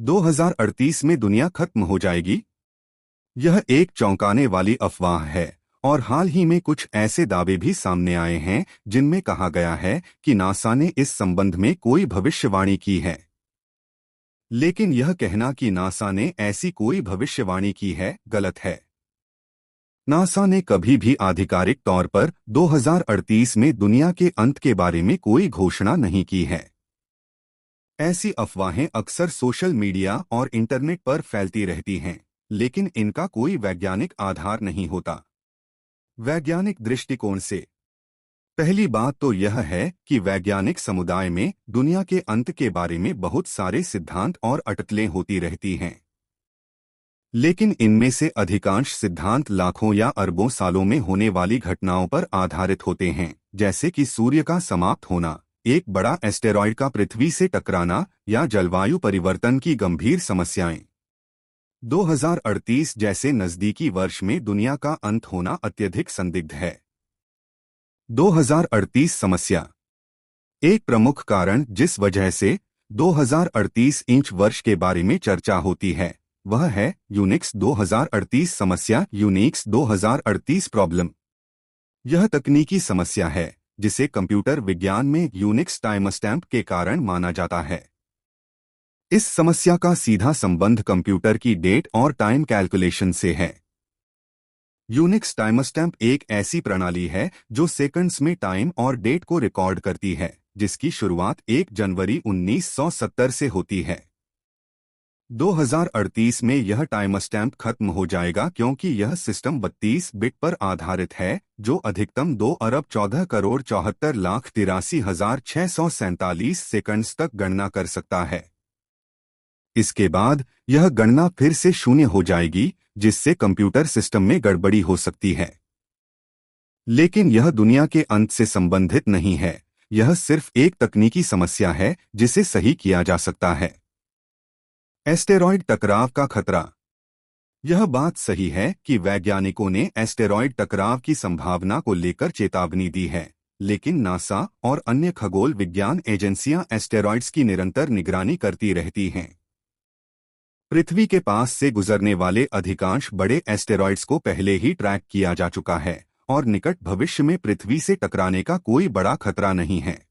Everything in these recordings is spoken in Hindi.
2038 में दुनिया खत्म हो जाएगी। यह एक चौंकाने वाली अफवाह है और हाल ही में कुछ ऐसे दावे भी सामने आए हैं जिनमें कहा गया है कि नासा ने इस संबंध में कोई भविष्यवाणी की है। लेकिन यह कहना कि नासा ने ऐसी कोई भविष्यवाणी की है गलत है। नासा ने कभी भी आधिकारिक तौर पर 2038 में दुनिया के अंत के बारे में कोई घोषणा नहीं की है। ऐसी अफवाहें अक्सर सोशल मीडिया और इंटरनेट पर फैलती रहती हैं, लेकिन इनका कोई वैज्ञानिक आधार नहीं होता। वैज्ञानिक दृष्टिकोण से पहली बात तो यह है कि वैज्ञानिक समुदाय में दुनिया के अंत के बारे में बहुत सारे सिद्धांत और अटकलें होती रहती हैं। लेकिन इनमें से अधिकांश सिद्धांत लाखों या अरबों सालों में होने वाली घटनाओं पर आधारित होते हैं, जैसे कि सूर्य का समाप्त होना, एक बड़ा एस्टेरॉयड का पृथ्वी से टकराना या जलवायु परिवर्तन की गंभीर समस्याएं। 2038 जैसे नजदीकी वर्ष में दुनिया का अंत होना अत्यधिक संदिग्ध है। 2038 समस्या एक प्रमुख कारण जिस वजह से 2038 इंच वर्ष के बारे में चर्चा होती है वह है यूनिक्स 2038 समस्या, यूनिक्स 2038 प्रॉब्लम। यह तकनीकी समस्या है जिसे कंप्यूटर विज्ञान में यूनिक्स टाइमस्टैम्प के कारण माना जाता है। इस समस्या का सीधा संबंध कंप्यूटर की डेट और टाइम कैलकुलेशन से है। यूनिक्स टाइमस्टैम्प एक ऐसी प्रणाली है जो सेकंड्स में टाइम और डेट को रिकॉर्ड करती है, जिसकी शुरुआत 1 जनवरी 1970 से होती है। 2038 में यह टाइमस्टैम्प खत्म हो जाएगा क्योंकि यह सिस्टम 32 बिट पर आधारित है, जो अधिकतम 2 अरब 14 करोड़ 74 लाख 83,647 सेकंड्स तक गणना कर सकता है। इसके बाद यह गणना फिर से शून्य हो जाएगी, जिससे कंप्यूटर सिस्टम में गड़बड़ी हो सकती है। लेकिन यह दुनिया के अंत से संबंधित नहीं है, यह सिर्फ एक तकनीकी समस्या है जिसे सही किया जा सकता है। एस्टेरॉयड टकराव का खतरा। यह बात सही है कि वैज्ञानिकों ने एस्टेरॉयड टकराव की संभावना को लेकर चेतावनी दी है, लेकिन नासा और अन्य खगोल विज्ञान एजेंसियां एस्टेरॉयड्स की निरंतर निगरानी करती रहती हैं। पृथ्वी के पास से गुजरने वाले अधिकांश बड़े एस्टेरॉयड्स को पहले ही ट्रैक किया जा चुका है और निकट भविष्य में पृथ्वी से टकराने का कोई बड़ा खतरा नहीं है।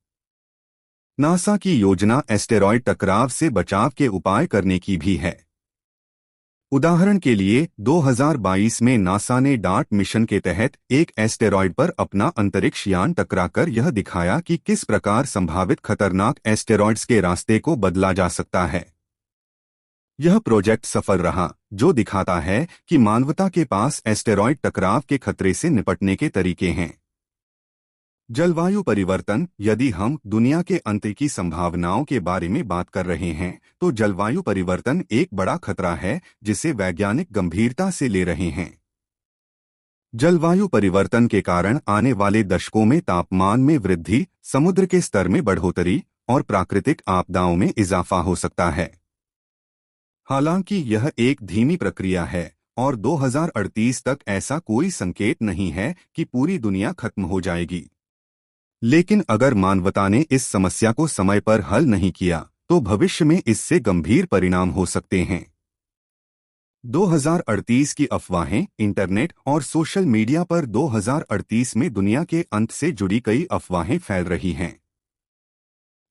नासा की योजना एस्टेरॉयड टकराव से बचाव के उपाय करने की भी है। उदाहरण के लिए 2022 में नासा ने डार्ट मिशन के तहत एक एस्टेरॉयड पर अपना अंतरिक्ष यान टकराकर यह दिखाया कि किस प्रकार संभावित खतरनाक एस्टेरॉयड्स के रास्ते को बदला जा सकता है। यह प्रोजेक्ट सफल रहा, जो दिखाता है कि मानवता के पास एस्टेरॉयड टकराव के खतरे से निपटने के तरीके हैं। जलवायु परिवर्तन। यदि हम दुनिया के अंत की संभावनाओं के बारे में बात कर रहे हैं, तो जलवायु परिवर्तन एक बड़ा खतरा है जिसे वैज्ञानिक गंभीरता से ले रहे हैं। जलवायु परिवर्तन के कारण आने वाले दशकों में तापमान में वृद्धि, समुद्र के स्तर में बढ़ोतरी और प्राकृतिक आपदाओं में इजाफा हो सकता है। हालांकि यह एक धीमी प्रक्रिया है और 2038 तक ऐसा कोई संकेत नहीं है कि पूरी दुनिया खत्म हो जाएगी। लेकिन अगर मानवता ने इस समस्या को समय पर हल नहीं किया, तो भविष्य में इससे गंभीर परिणाम हो सकते हैं। 2038 की अफवाहें। इंटरनेट और सोशल मीडिया पर 2038 में दुनिया के अंत से जुड़ी कई अफवाहें फैल रही हैं।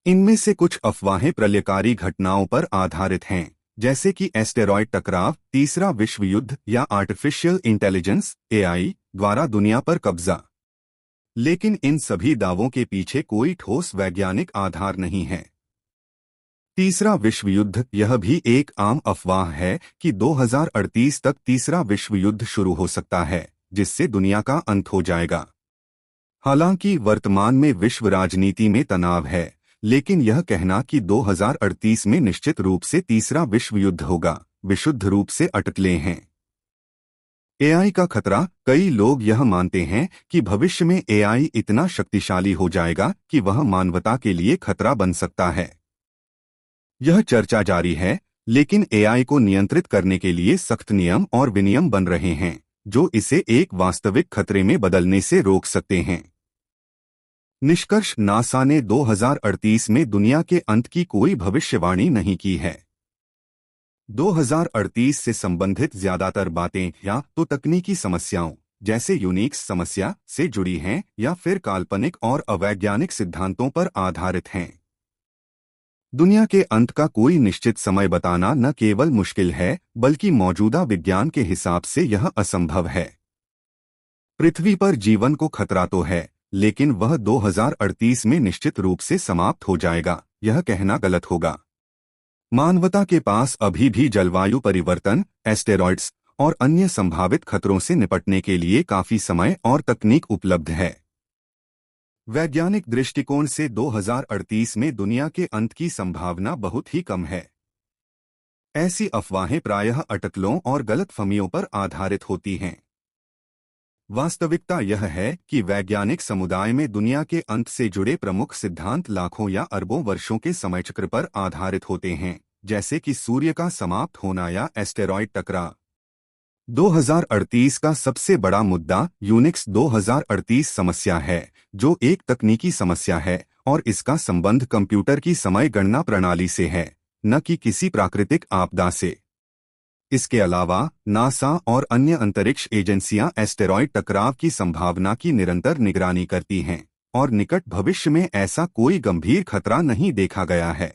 इनमें से कुछ अफवाहें प्रलयकारी घटनाओं पर आधारित हैं, जैसे कि एस्टेरॉयड टकराव, तीसरा विश्व युद्ध या आर्टिफिशियल इंटेलिजेंस (एआई) द्वारा दुनिया पर कब्जा। लेकिन इन सभी दावों के पीछे कोई ठोस वैज्ञानिक आधार नहीं है। तीसरा विश्व युद्ध। यह भी एक आम अफवाह है कि 2038 तक तीसरा विश्व युद्ध शुरू हो सकता है, जिससे दुनिया का अंत हो जाएगा। हालांकि वर्तमान में विश्व राजनीति में तनाव है, लेकिन यह कहना कि 2038 में निश्चित रूप से तीसरा विश्व युद्ध होगा, विशुद्ध रूप से अटकलें हैं। एआई का खतरा। कई लोग यह मानते हैं कि भविष्य में एआई इतना शक्तिशाली हो जाएगा कि वह मानवता के लिए खतरा बन सकता है। यह चर्चा जारी है, लेकिन एआई को नियंत्रित करने के लिए सख्त नियम और विनियम बन रहे हैं, जो इसे एक वास्तविक खतरे में बदलने से रोक सकते हैं। निष्कर्ष। नासा ने 2038 में दुनिया के अंत की कोई भविष्यवाणी नहीं की है। 2038 से संबंधित ज्यादातर बातें या तो तकनीकी समस्याओं जैसे यूनिक्स समस्या से जुड़ी हैं या फिर काल्पनिक और अवैज्ञानिक सिद्धांतों पर आधारित हैं। दुनिया के अंत का कोई निश्चित समय बताना न केवल मुश्किल है बल्कि मौजूदा विज्ञान के हिसाब से यह असंभव है। पृथ्वी पर जीवन को खतरा तो है, लेकिन वह 2038 में निश्चित रूप से समाप्त हो जाएगा, यह कहना गलत होगा। मानवता के पास अभी भी जलवायु परिवर्तन, एस्टेरॉइड्स और अन्य संभावित खतरों से निपटने के लिए काफी समय और तकनीक उपलब्ध है। वैज्ञानिक दृष्टिकोण से 2038 में दुनिया के अंत की संभावना बहुत ही कम है। ऐसी अफवाहें प्रायः अटकलों और गलतफहमियों पर आधारित होती हैं। वास्तविकता यह है कि वैज्ञानिक समुदाय में दुनिया के अंत से जुड़े प्रमुख सिद्धांत लाखों या अरबों वर्षों के समयचक्र पर आधारित होते हैं, जैसे कि सूर्य का समाप्त होना या एस्टेरॉयड टकराव। 2038 का सबसे बड़ा मुद्दा यूनिक्स 2038 समस्या है, जो एक तकनीकी समस्या है और इसका संबंध कंप्यूटर की समय गणना प्रणाली से है, न कि किसी प्राकृतिक आपदा से। इसके अलावा नासा और अन्य अंतरिक्ष एजेंसियां एस्टेरॉयड टकराव की संभावना की निरंतर निगरानी करती हैं और निकट भविष्य में ऐसा कोई गंभीर खतरा नहीं देखा गया है।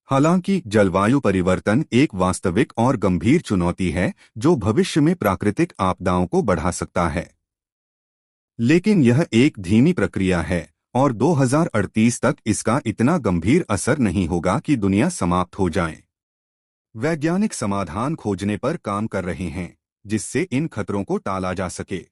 हालांकि जलवायु परिवर्तन एक वास्तविक और गंभीर चुनौती है जो भविष्य में प्राकृतिक आपदाओं को बढ़ा सकता है, लेकिन यह एक धीमी प्रक्रिया है और 2038 तक इसका इतना गंभीर असर नहीं होगा कि दुनिया समाप्त हो जाए। वैज्ञानिक समाधान खोजने पर काम कर रहे हैं जिससे इन खतरों को टाला जा सके।